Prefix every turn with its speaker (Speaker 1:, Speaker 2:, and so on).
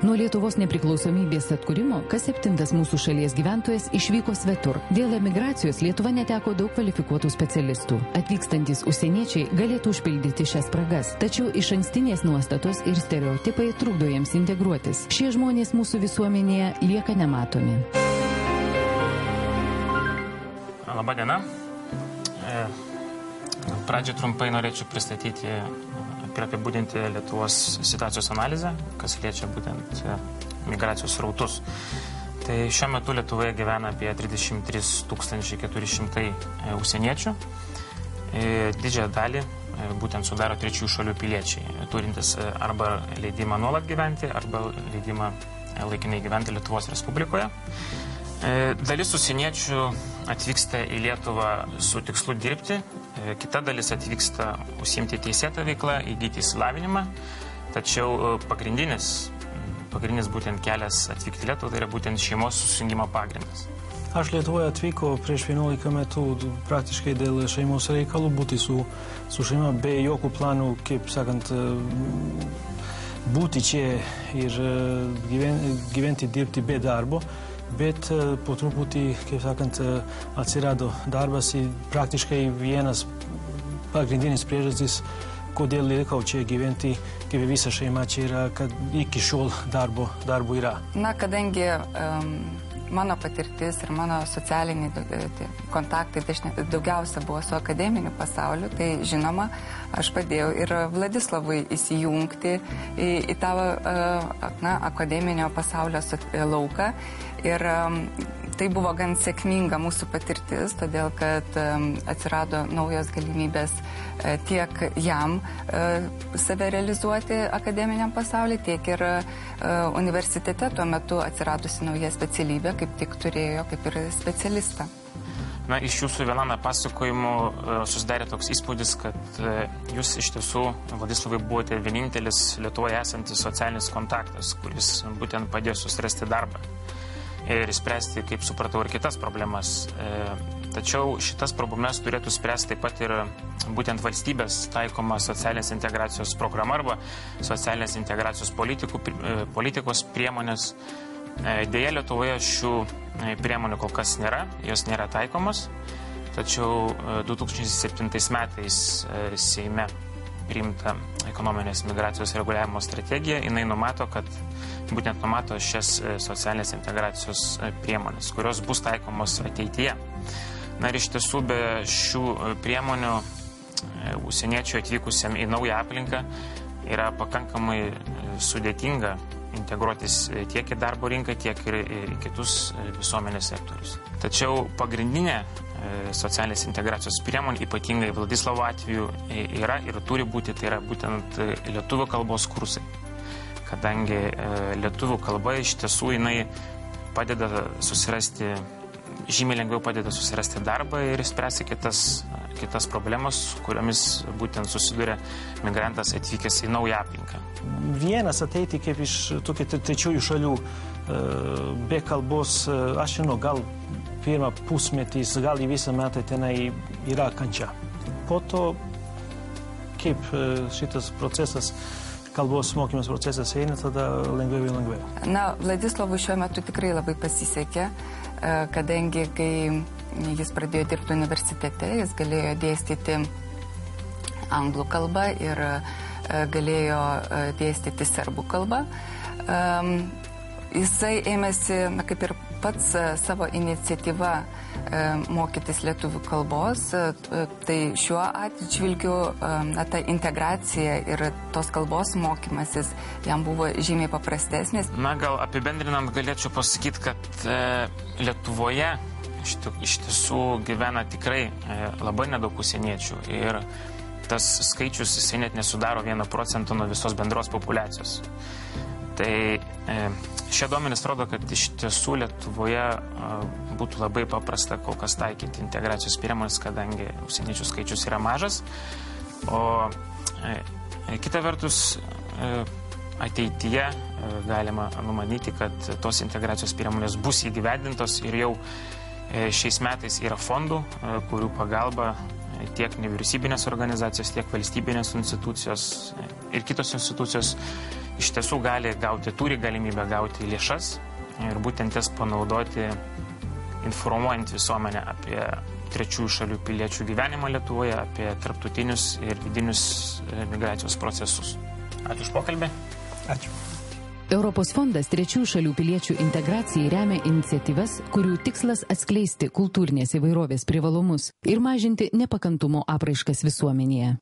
Speaker 1: Nuo Lietuvos nepriklausomybės atkūrimo, kas 7 mūsų šalies gyventojas išvyko svetur. Dėl emigracijos Lietuva neteko daug kvalifikuotų specialistų. Atvykstantis užsieniečiai galėtų užpildyti šias spragas. Tačiau išankstinės nuostatos ir stereotipai trukdo jiems integruotis. Šie žmonės mūsų visuomenėje lieka nematomi.
Speaker 2: Labą dieną. Pradžiai trumpai norėčiau pristatyti ir apibūdinti Lietuvos situacijos analizę, kas liečia būtent migracijos srautus. Tai šiuo metu Lietuvoje gyvena apie 33 400 užsieniečių. Didžiąją dalį būtent sudaro trečiųjų šalių piliečiai, turintis arba leidimą nuolat gyventi, arba leidimą laikinai gyventi Lietuvos Respublikoje. Dalis užsieniečių atvyksta į Lietuvą su tikslu dirbti, kita dalis atvyksta užsiimti teisėtą veiklą, įgyti išsilavinimą, tačiau pagrindinis būtent kelias atvykti į Lietuvą, tai yra būtent šeimos susijungimo pagrindas.
Speaker 3: Aš Lietuvoje atvykau prieš 11 metų praktiškai dėl šeimos reikalų, būti su šeima be jokių planų, kaip sakant, būti čia ir gyventi, dirbti be darbo. Bet po truputį, kaip sakant, atsirado darbas ir praktiškai vienas pagrindinis priežastis, kodėl likau čia gyventi, kaip visa šeima čia yra, kad iki šiol darbo yra.
Speaker 4: Na, kadangi mano patirtis ir mano socialiniai kontaktai daugiausia buvo su akademiniu pasauliu, tai žinoma, aš padėjau ir Vladislavui įsijungti į tą akademinio pasaulio lauką. Ir tai buvo gan sėkminga mūsų patirtis, todėl kad atsirado naujos galimybės tiek jam save realizuoti akademiniam pasaulyje, tiek ir universitete tuo metu atsiradusi nauja specialybė, kaip tik turėjo kaip ir specialistą.
Speaker 2: Na, iš jūsų viename pasakojimu susidarė toks įspūdis, kad jūs iš tiesų, Vladislavai, buvote vienintelis Lietuvoje esantis socialinis kontaktas, kuris būtent padėjo susirasti darbą ir spręsti, kaip supratau, ir kitas problemas. Tačiau šitas problemas turėtų spręsti taip pat ir būtent valstybės taikoma socialinės integracijos programa arba socialinės integracijos politikos priemonės. Deja, Lietuvoje šių priemonių kol kas nėra, jos nėra taikomos, tačiau 2007 metais Seime priimta ekonominės migracijos reguliavimo strategija, jinai numato šias socialinės integracijos priemonės, kurios bus taikomos ateityje. Na ir iš tiesų be šių priemonių užsieniečių atvykusiam į naują aplinką yra pakankamai sudėtinga integruotis tiek į darbo rinką, tiek ir į kitus visuomenės sektorius. Tačiau pagrindinė socialinės integracijos priemonė, ypatingai Vladislavo atveju, yra ir turi būti, tai yra būtent lietuvių kalbos kursai. Kadangi lietuvių kalba iš tiesų jinai padeda susirasti, žymiai lengviau padeda susirasti darbą ir spręsti kitas problemas, kuriomis būtent susiduria migrantas atvykęs į naują aplinką.
Speaker 3: Vienas ateiti kaip iš tokių trečiųjų šalių be kalbos, aš žinau, gal pirmą pusmetys, gal į visą metą tenai yra kančia. Po to, kaip šitas procesas, kalbos mokymas procesas eina, tada lengviau ir lengviau.
Speaker 4: Na, Vladislavui šiuo metu tikrai labai pasisekė, kadangi kai jis pradėjo dirbti universitete, jis galėjo dėstyti anglų kalbą ir galėjo dėstyti serbų kalbą. Jisai ėmėsi, kaip ir pats savo iniciatyvą mokytis lietuvių kalbos, tai šiuo atžvilgiu ta integracija ir tos kalbos mokymasis jam buvo žymiai paprastesnis.
Speaker 2: Na, gal apibendrinant galėčiau pasakyti, kad Lietuvoje iš tiesų gyvena tikrai labai nedaug užsieniečių ir tas skaičius jisai net nesudaro 1% nuo visos bendros populiacijos. Tai šie duomenys rodo, kad iš tiesų Lietuvoje būtų labai paprasta kol kas taikyti integracijos priemonės, kadangi užsieniečių skaičius yra mažas. O kita vertus, ateityje galima numanyti, kad tos integracijos priemonės bus įgyvendintos ir jau šiais metais yra fondų, kurių pagalba tiek nevyriausybinės organizacijos, tiek valstybinės institucijos ir kitos institucijos iš tiesų turi galimybę gauti lėšas ir būtent jas panaudoti informuojant visuomenę apie trečiųjų šalių piliečių gyvenimą Lietuvoje, apie tarptautinius ir vidinius migracijos procesus. Ačiū už pokalbį.
Speaker 3: Ačiū.
Speaker 1: Europos fondas trečiųjų šalių piliečių integracijai remia iniciatyvas, kurių tikslas atskleisti kultūrinės įvairovės privalumus ir mažinti nepakantumo apraiškas visuomenėje.